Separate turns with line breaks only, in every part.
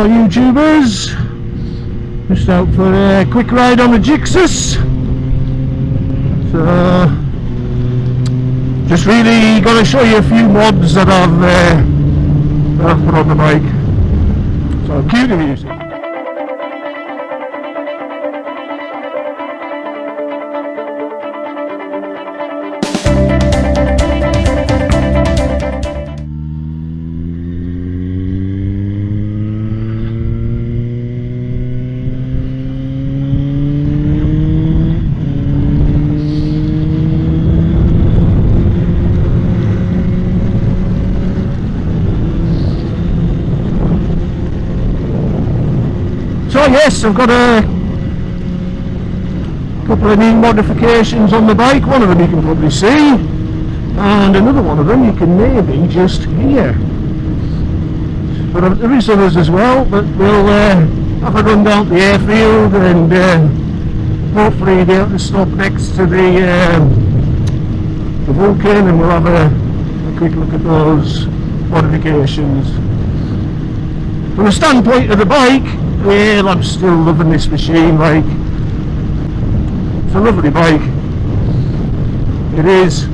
more YouTubers. Just out for a quick ride on the GSX-S. So, just really got to show you a few mods that I've put on the bike. So cue the music. So yes, I've got a couple of new modifications on the bike. One of them you can probably see, and another one of them you can maybe just hear. But there is others as well, but we'll have a run down to the airfield and hopefully be able to stop next to the Vulcan, and we'll have a quick look at those modifications. From the standpoint of the bike, well, I'm still loving this machine. Like, it's a lovely bike. It is.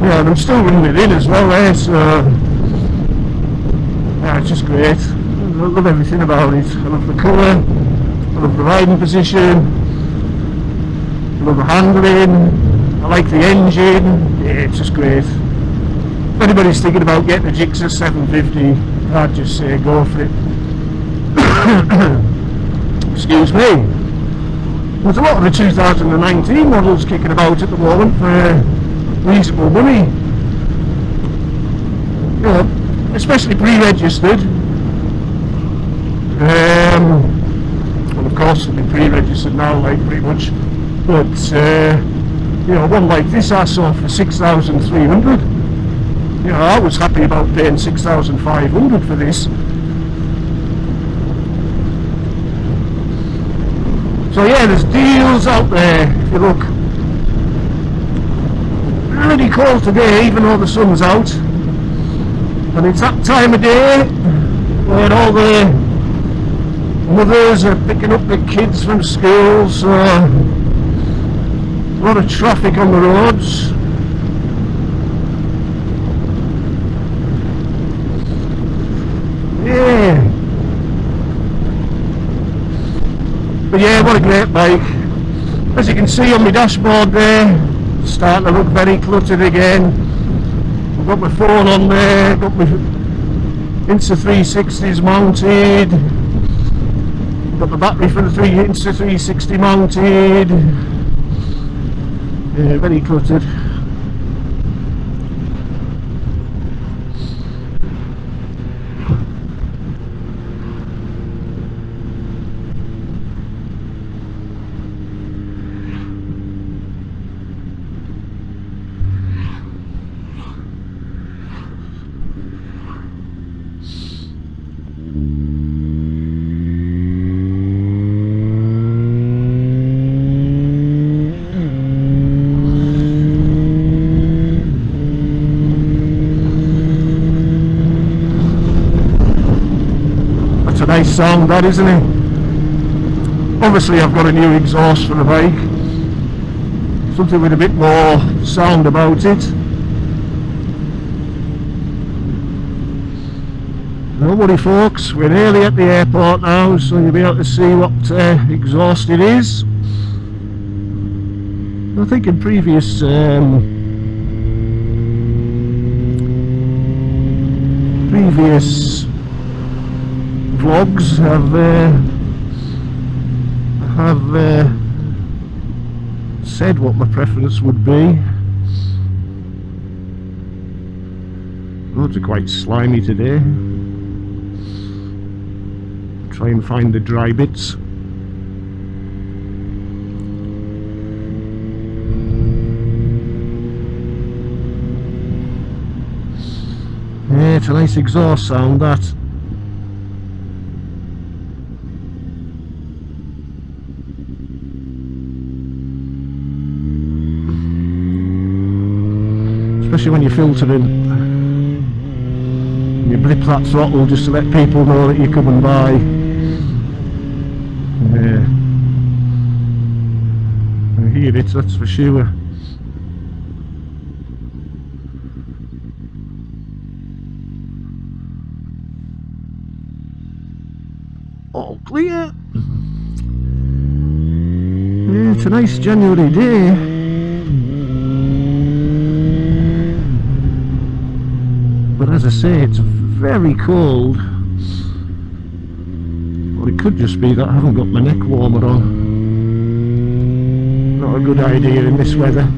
Yeah, and I'm still running it in as well there, so yeah, it's just great. I love everything about it. I love the colour, I love the riding position, I love the handling, I like the engine. Yeah, it's just great. If anybody's thinking about getting a GSX-S750, I'd just say go for it. Excuse me. There's a lot of the 2019 models kicking about at the moment for reasonable money. You know, especially pre-registered. Well, of course they'll be pre-registered now, like pretty much. But you know, one like this I saw for 6,300. You know, I was happy about paying 6,500 for this. So yeah, there's deals out there if you look. Really cold today, even though the sun's out. And it's that time of day where all the mothers are picking up their kids from school, so a lot of traffic on the roads. Yeah. But yeah, what a great bike. As you can see on my dashboard there, it's starting to look very cluttered again. I've got my phone on there, got my Insta360s mounted, got the battery for the Insta360 mounted. Yeah, very cluttered. A nice sound, that, isn't it? Obviously I've got a new exhaust for the bike, something with a bit more sound about it. Don't worry folks, we're nearly at the airport now, so you'll be able to see what exhaust it is. I think in previous vlogs have said what my preference would be. Roads are quite slimy today. Try and find the dry bits. Yeah, it's a nice exhaust sound, that. Especially when you're filtering, you're blip that throttle just to let people know that you're coming by. Yeah. I hear it, that's for sure. All clear. Yeah, it's a nice January day. But as I say, it's very cold. Or it could just be that I haven't got my neck warmer on. Not a good idea in this weather.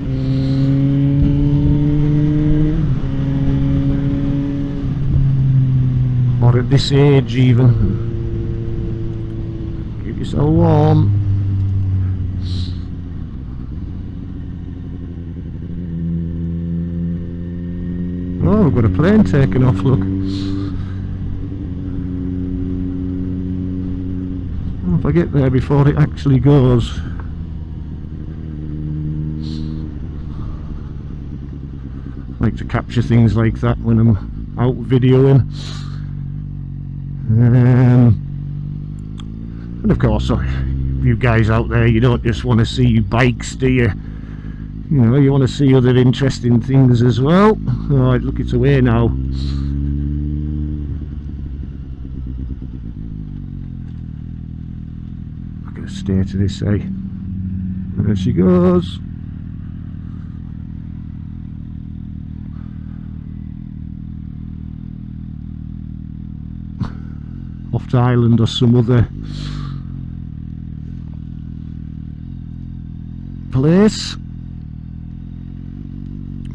Or at this age even. Keep yourself warm. Oh, we've got a plane taking off, look. Oh, if I get there before it actually goes. I like to capture things like that when I'm out videoing. And of course, you guys out there, you don't just want to see bikes, do you? You know, you want to see other interesting things as well. Alright, look, it's away now. I'm going to stay to this side. There she goes. Off to Ireland or some other place.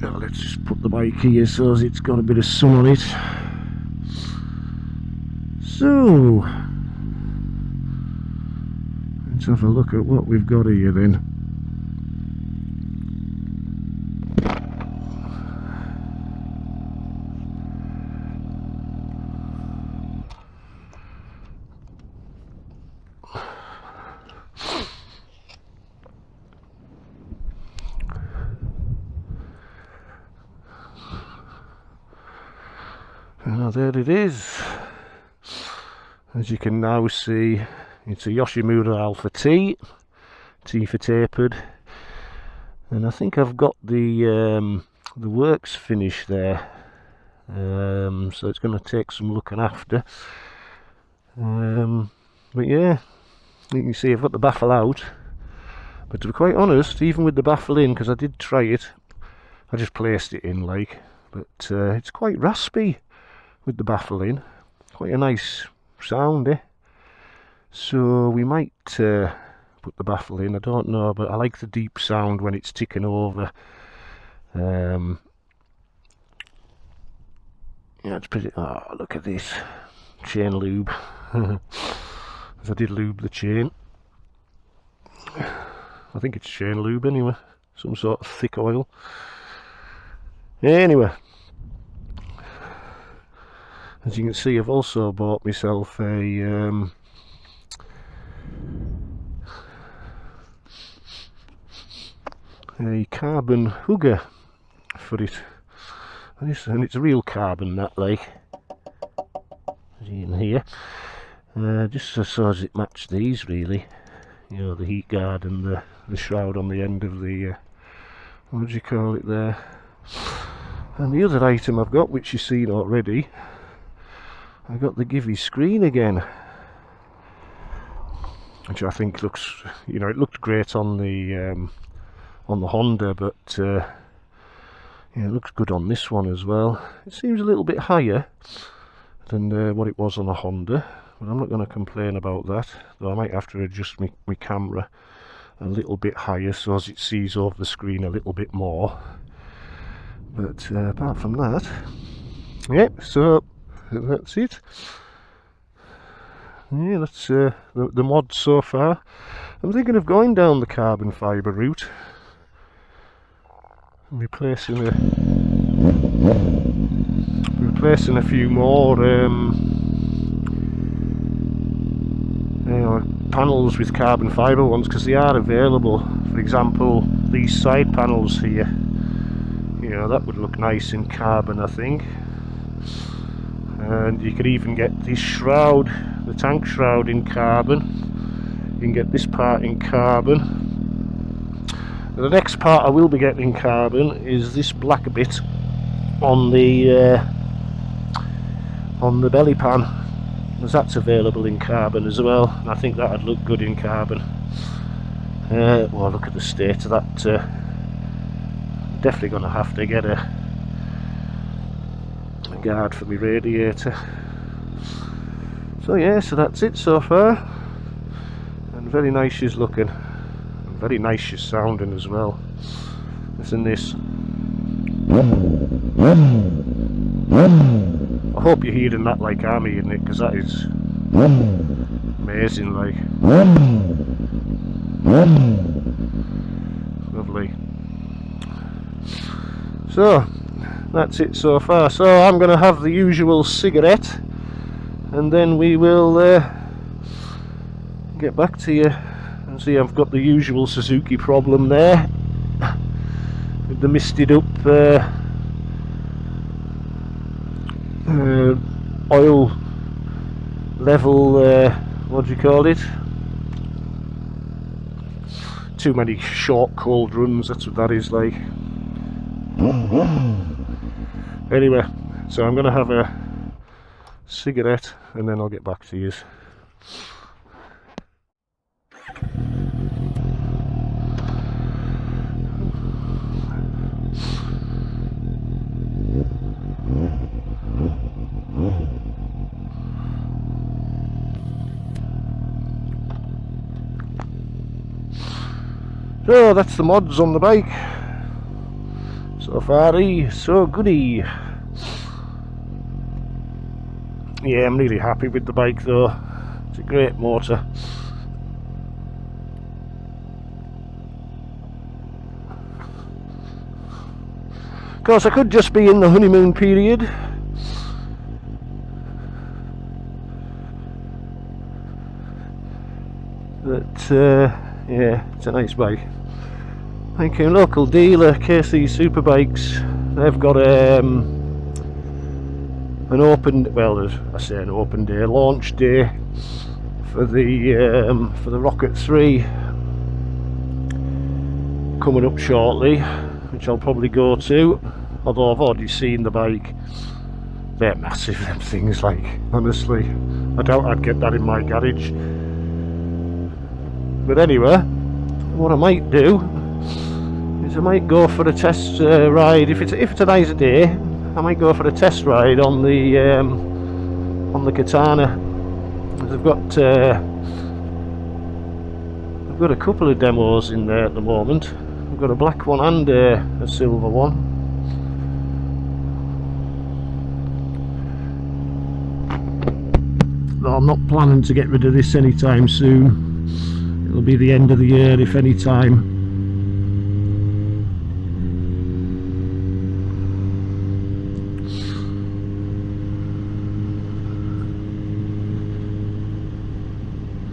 Now let's just put the bike here so it's got a bit of sun on it. So let's have a look at what we've got here then. There it is. As you can now see, it's a Yoshimura Alpha T for tapered, and I think I've got the works finish there, so it's going to take some looking after. But yeah, you can see I've got the baffle out, but to be quite honest, even with the baffle in, because I did try it, I just placed it in like, but it's quite raspy with the baffle in. Quite a nice sound, eh? So we might put the baffle in, I don't know, but I like the deep sound when it's ticking over. Yeah, it's pretty. Oh, look at this chain lube. As I did lube the chain. I think it's chain lube anyway, some sort of thick oil. Anyway, as you can see, I've also bought myself a carbon hugger for it, and it's a real carbon, that, like, as you can hear, just so as it matched these, really, you know, the heat guard and the shroud on the end of the what do you call it there. And the other item I've got, which you've seen already, I got the GIVI screen again, which I think looks, you know, it looked great on the Honda, but yeah, it looks good on this one as well. It seems a little bit higher than what it was on the Honda, but I'm not going to complain about that, though I might have to adjust my camera a little bit higher so as it sees over the screen a little bit more. But apart from that, yeah, so that's it. Yeah, that's the mod so far. I'm thinking of going down the carbon fibre route and replacing a few more panels with carbon fibre ones, because they are available. For example, these side panels here, you know, that would look nice in carbon, I think. and you could even get this shroud, the tank shroud, in carbon. You can get this part in carbon. And the next part I will be getting in carbon is this black bit on the belly pan, because that's available in carbon as well, and I think that'd look good in carbon. Well, look at the state of that. Definitely going to have to get a guard for my radiator. So yeah, so that's it so far, and very nice she's looking, and very nice she's sounding as well. Listen this. I hope you're hearing that like I'm hearing it, because that is amazing, like. Lovely. So that's it so far. So I'm going to have the usual cigarette, and then we will get back to you and see. I've got the usual Suzuki problem there with the misted up oil level, what do you call it? Too many short cold runs, that's what that is like. Anyway, so I'm going to have a cigarette and then I'll get back to you. So that's the mods on the bike. So far, so goody. Yeah, I'm really happy with the bike though. It's a great motor. Of course, I could just be in the honeymoon period. But yeah, it's a nice bike. Thank you. Local dealer, KC Superbikes. They've got an open, well, I say an open day, launch day for the Rocket 3 coming up shortly, which I'll probably go to. Although I've already seen the bike. They're massive, them things, like, honestly. I doubt I'd get that in my garage. But anyway, what I might do is I might go for a test ride. If it's a nice day, I might go for a test ride on the Katana. I've got a couple of demos in there at the moment. I've got a black one and a silver one. Though I'm not planning to get rid of this anytime soon. It'll be the end of the year, if any time.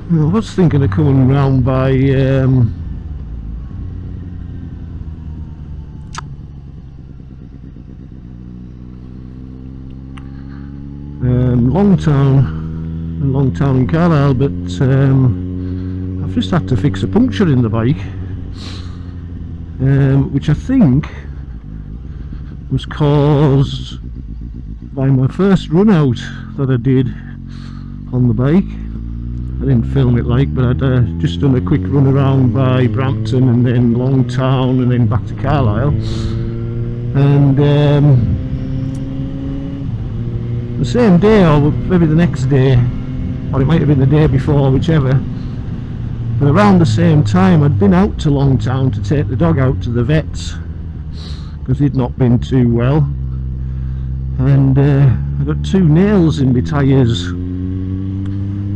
I was thinking of coming round by Longtown in Carlisle, but I've just had to fix a puncture in the bike, which I think was caused by my first run out that I did on the bike. I didn't film it, like, but I'd just done a quick run around by Brampton and then Longtown and then back to Carlisle, and the same day, or maybe the next day, or it might have been the day before, whichever, but around the same time I'd been out to Longtown to take the dog out to the vets because he'd not been too well, and I got 2 nails in my tyres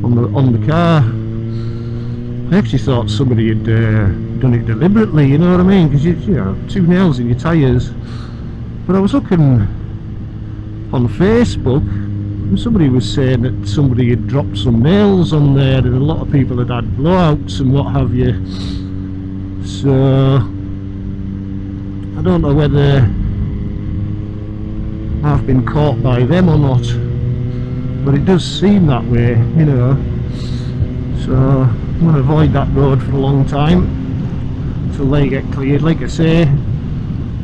on the car. I actually thought somebody had done it deliberately, you know what I mean, because you know, 2 nails in your tyres. But I was looking on Facebook and somebody was saying that somebody had dropped some nails on there and a lot of people had had blowouts and what have you. So I don't know whether I've been caught by them or not. but it does seem that way, you know. So I'm going to avoid that road for a long time until they get cleared. Like I say,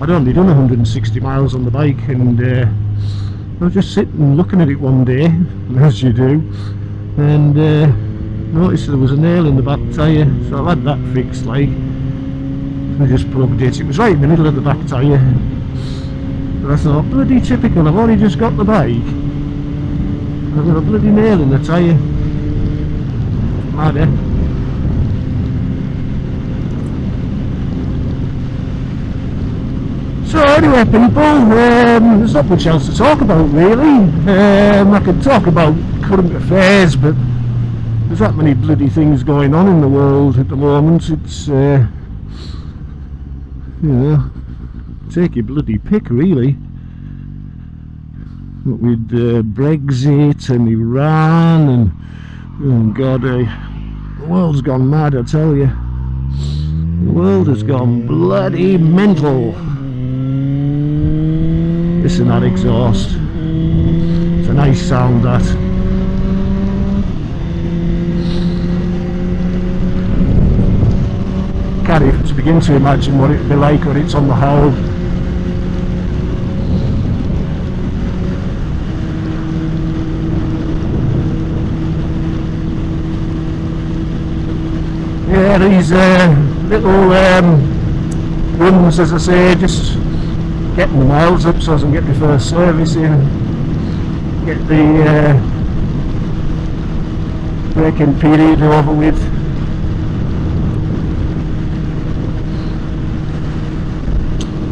I'd only done 160 miles on the bike, and I was just sitting looking at it one day, as you do, and noticed there was a nail in the back tyre, so I've had that fixed. Like, I just plugged it. It was right in the middle of the back tyre, but I thought, bloody typical, I've only just got the bike, I've got a bloody nail in the tyre. Mad, eh? So anyway, people, there's not much else to talk about really. I could talk about current affairs, but there's that many bloody things going on in the world at the moment. It's, you know, take your bloody pick really. What with Brexit and Iran and, oh God, the world's gone mad, I tell you. The world has gone bloody mental. Listen, that exhaust. It's a nice sound, that. Can't even begin to imagine what it'd be like when it's on the hull. Yeah, these little runs, as I say, just getting the miles up so I can get my first service in, get the braking period over with.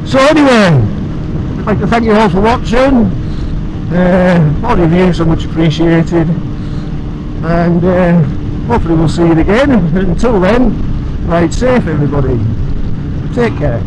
So anyway, I'd like to thank you all for watching. All your views are much appreciated, and hopefully we'll see you again. Until then, ride safe everybody, take care.